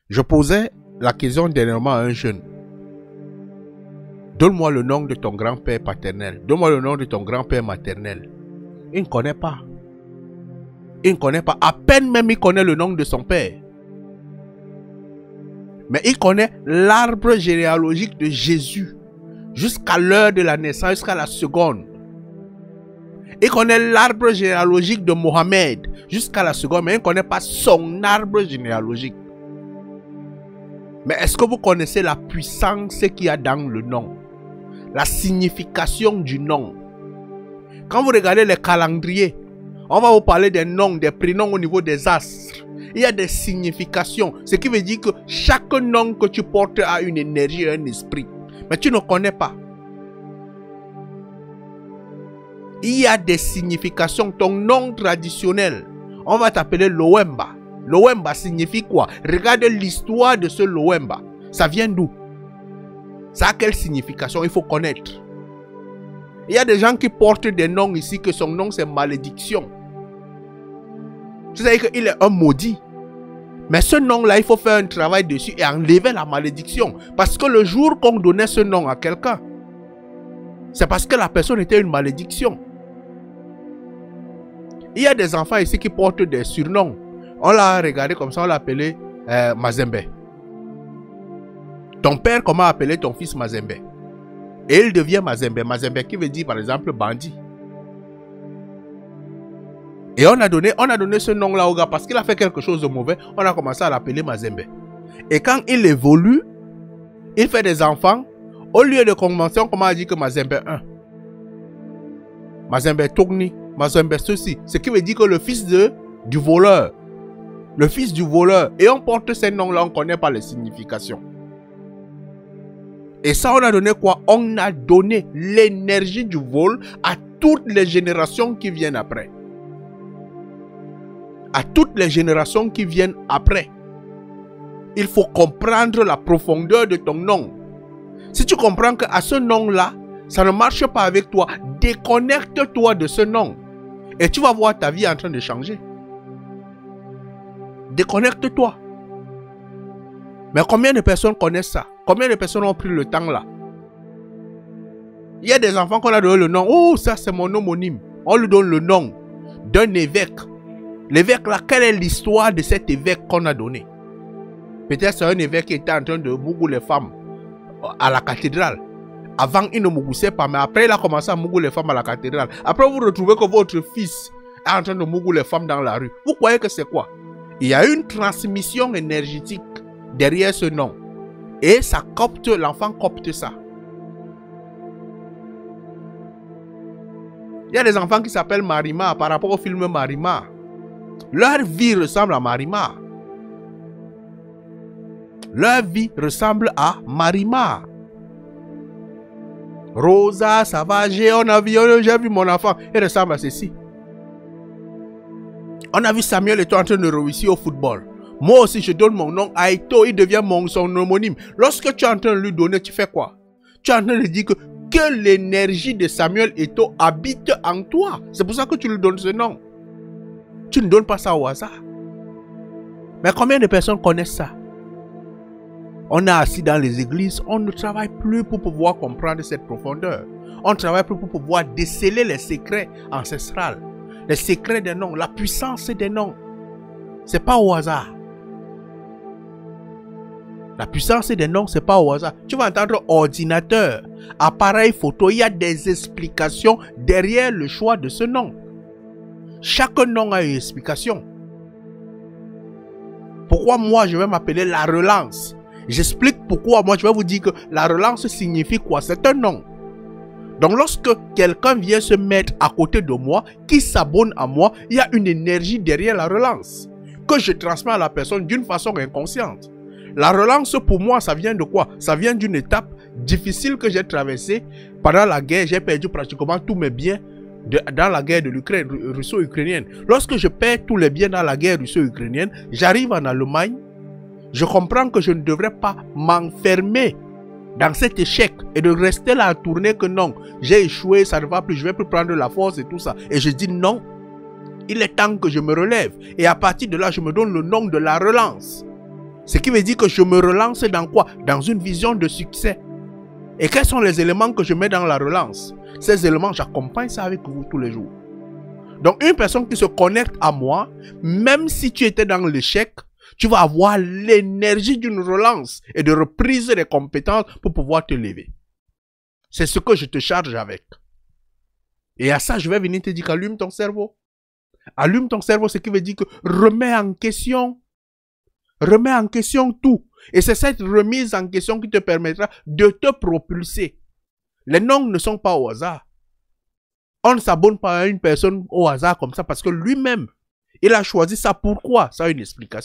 Je posais la question dernièrement à un jeune. Donne-moi le nom de ton grand-père paternel. Donne-moi le nom de ton grand-père maternel. Il ne connaît pas. Il ne connaît pas. À peine même il connaît le nom de son père. Mais il connaît l'arbre généalogique de Jésus. Jusqu'à l'heure de la naissance, jusqu'à la seconde. Il connaît l'arbre généalogique de Mohamed. Jusqu'à la seconde, mais il ne connaît pas son arbre généalogique. Mais est-ce que vous connaissez la puissance qu'il y a dans le nom? La signification du nom. Quand vous regardez les calendriers, on va vous parler des noms, des prénoms au niveau des astres. Il y a des significations. Ce qui veut dire que chaque nom que tu portes a une énergie, un esprit. Mais tu ne connais pas. Il y a des significations. Ton nom traditionnel, on va t'appeler Loemba. Loemba signifie quoi? Regarde l'histoire de ce Loemba. Ça vient d'où? Ça a quelle signification? Il faut connaître. Il y a des gens qui portent des noms ici que son nom c'est malédiction. C'est-à-dire qu'il est un maudit. Mais ce nom-là, il faut faire un travail dessus et enlever la malédiction. Parce que le jour qu'on donnait ce nom à quelqu'un, c'est parce que la personne était une malédiction. Il y a des enfants ici qui portent des surnoms. On l'a regardé comme ça, on l'a appelé Mazembe. Ton père, comment appeler ton fils Mazembe? Et il devient Mazembe. Mazembe qui veut dire par exemple bandit. Et on a donné ce nom-là au gars parce qu'il a fait quelque chose de mauvais. On a commencé à l'appeler Mazembe. Et quand il évolue, il fait des enfants. Au lieu de commencer, on commence à dire que Mazembe 1. Mazembe Togni. Mazembe ceci. Ce qui veut dire que le fils du voleur. Le fils du voleur. Et on porte ces noms-là, on ne connaît pas les significations. Et ça, on a donné quoi? On a donné l'énergie du vol à toutes les générations qui viennent après. À toutes les générations qui viennent après. Il faut comprendre la profondeur de ton nom. Si tu comprends qu'à ce nom-là, ça ne marche pas avec toi, déconnecte-toi de ce nom. Et tu vas voir ta vie en train de changer. Déconnecte-toi. Mais combien de personnes connaissent ça? Combien de personnes ont pris le temps là? Il y a des enfants qu'on a donné le nom. Oh, ça c'est mon homonyme. On lui donne le nom d'un évêque. L'évêque là, quelle est l'histoire de cet évêque qu'on a donné? Peut-être c'est un évêque qui était en train de mougou les femmes à la cathédrale. Avant, il ne mougoussait pas, mais après, il a commencé à mougou les femmes à la cathédrale. Après, vous retrouvez que votre fils est en train de mougou les femmes dans la rue. Vous croyez que c'est quoi? Il y a une transmission énergétique derrière ce nom. Et ça copte, l'enfant copte ça. Il y a des enfants qui s'appellent Marima par rapport au film Marima. Leur vie ressemble à Marima. Leur vie ressemble à Marima. Rosa, ça va, j'ai vu mon enfant. Il ressemble à ceci. On a vu Samuel est en train de réussir au football. Moi aussi, je donne mon nom à Ito, il devient son homonyme. Lorsque tu es en train de lui donner, tu fais quoi? Tu es en train de dire que l'énergie de Samuel Ito habite en toi. C'est pour ça que tu lui donnes ce nom. Tu ne donnes pas ça au hasard. Mais combien de personnes connaissent ça? On est assis dans les églises, on ne travaille plus pour pouvoir comprendre cette profondeur. On travaille plus pour pouvoir déceler les secrets ancestraux. Les secrets des noms, la puissance des noms. Ce n'est pas au hasard. La puissance des noms, ce n'est pas au hasard. Tu vas entendre ordinateur, appareil photo, il y a des explications derrière le choix de ce nom. Chaque nom a une explication. Pourquoi moi je vais m'appeler la relance? J'explique pourquoi moi je vais vous dire que la relance signifie quoi? C'est un nom. Donc lorsque quelqu'un vient se mettre à côté de moi, qui s'abonne à moi, il y a une énergie derrière la relance que je transmets à la personne d'une façon inconsciente. La relance pour moi, ça vient de quoi? Ça vient d'une étape difficile que j'ai traversée. Pendant la guerre, j'ai perdu pratiquement tous mes biens dans la guerre de l'Ukraine, russo-ukrainienne. Lorsque je perds tous les biens dans la guerre russo-ukrainienne, j'arrive en Allemagne, je comprends que je ne devrais pas m'enfermer dans cet échec et de rester là à tourner que non, j'ai échoué, ça ne va plus, je ne vais plus prendre la force et tout ça. Et je dis non, il est temps que je me relève. Et à partir de là, je me donne le nom de la relance. Ce qui veut dire que je me relance dans quoi? Dans une vision de succès. Et quels sont les éléments que je mets dans la relance? Ces éléments, j'accompagne ça avec vous tous les jours. Donc, une personne qui se connecte à moi, même si tu étais dans l'échec, tu vas avoir l'énergie d'une relance et de reprise des compétences pour pouvoir te lever. C'est ce que je te charge avec. Et à ça, je vais venir te dire qu'allume ton cerveau. Allume ton cerveau, ce qui veut dire que remets en question. Remets en question tout. Et c'est cette remise en question qui te permettra de te propulser. Les noms ne sont pas au hasard. On ne s'abonne pas à une personne au hasard comme ça parce que lui-même, il a choisi ça. Pourquoi? Ça a une explication.